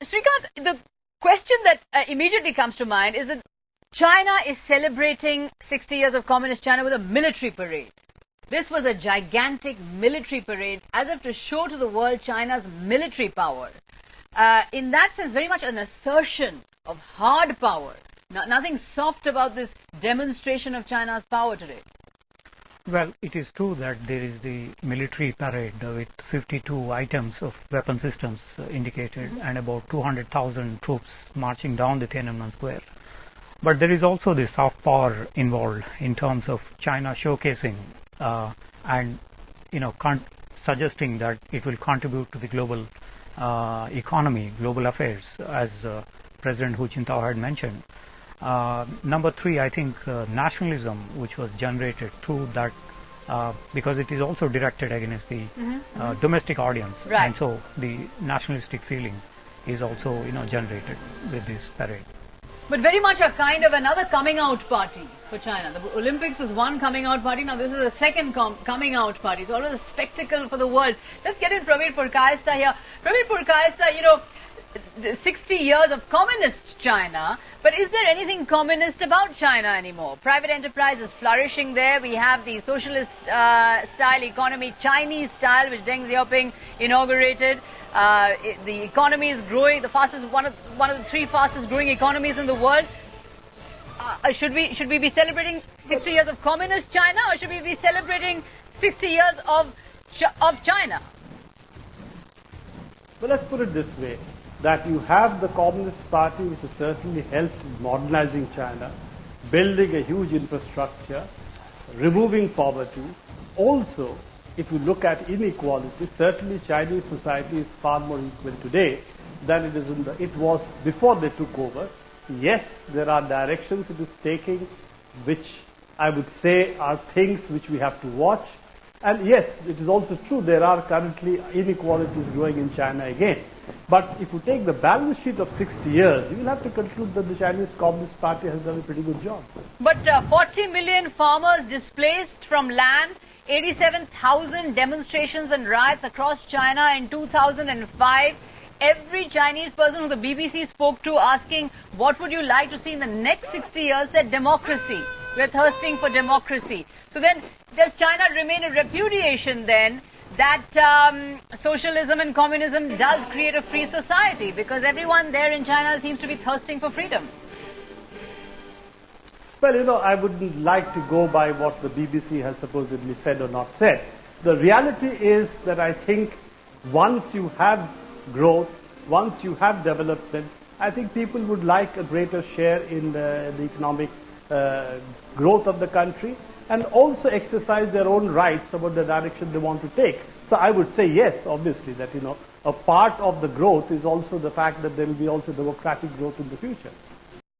Srikanth, the question that immediately comes to mind is that China is celebrating 60 years of communist China with a military parade. This was a gigantic military parade as if to show to the world China's military power. In that sense, very much an assertion of hard power. Nothing soft about this demonstration of China's power today. Well, it is true that there is the military parade with 52 items of weapon systems indicated and about 200,000 troops marching down the Tiananmen Square. But there is also the soft power involved in terms of China showcasing and suggesting that it will contribute to the global economy, global affairs, as President Hu Jintao had mentioned. Number three, I think nationalism, which was generated through that, because it is also directed against the domestic audience, right. And so the nationalistic feeling is also generated with this parade. But very much a kind of another coming out party for China. The Olympics was one coming out party. Now this is a second coming out party. It's always a spectacle for the world. Let's get in Prabir Purkayastha here. Prabir Purkayastha, 60 years of communist China, but is there anything communist about China anymore? Private enterprise is flourishing there. We have the socialist style economy, Chinese style, which Deng Xiaoping inaugurated. The economy is growing, the fastest, one of the three fastest growing economies in the world. Should we be celebrating 60 years of communist China, or should we be celebrating 60 years of China? Well, let's put it this way, that you have the Communist Party, which has certainly helped modernizing China, building a huge infrastructure, removing poverty. Also, if you look at inequality, certainly Chinese society is far more equal today than it was before they took over. Yes, there are directions it is taking, which I would say are things which we have to watch. And yes, it is also true there are currently inequalities growing in China again. But if you take the balance sheet of 60 years, you will have to conclude that the Chinese Communist Party has done a pretty good job. But 40 million farmers displaced from land, 87,000 demonstrations and riots across China in 2005. Every Chinese person who the BBC spoke to asking, what would you like to see in the next 60 years, said democracy. We're thirsting for democracy. So then, does China remain a repudiation then that socialism and communism does create a free society? Because everyone there in China seems to be thirsting for freedom. Well, I wouldn't like to go by what the BBC has supposedly said or not said. The reality is that I think once you have growth, once you have development, I think people would like a greater share in the economic growth of the country, and also exercise their own rights about the direction they want to take. So I would say yes, obviously, that a part of the growth is also the fact that there will be also democratic growth in the future.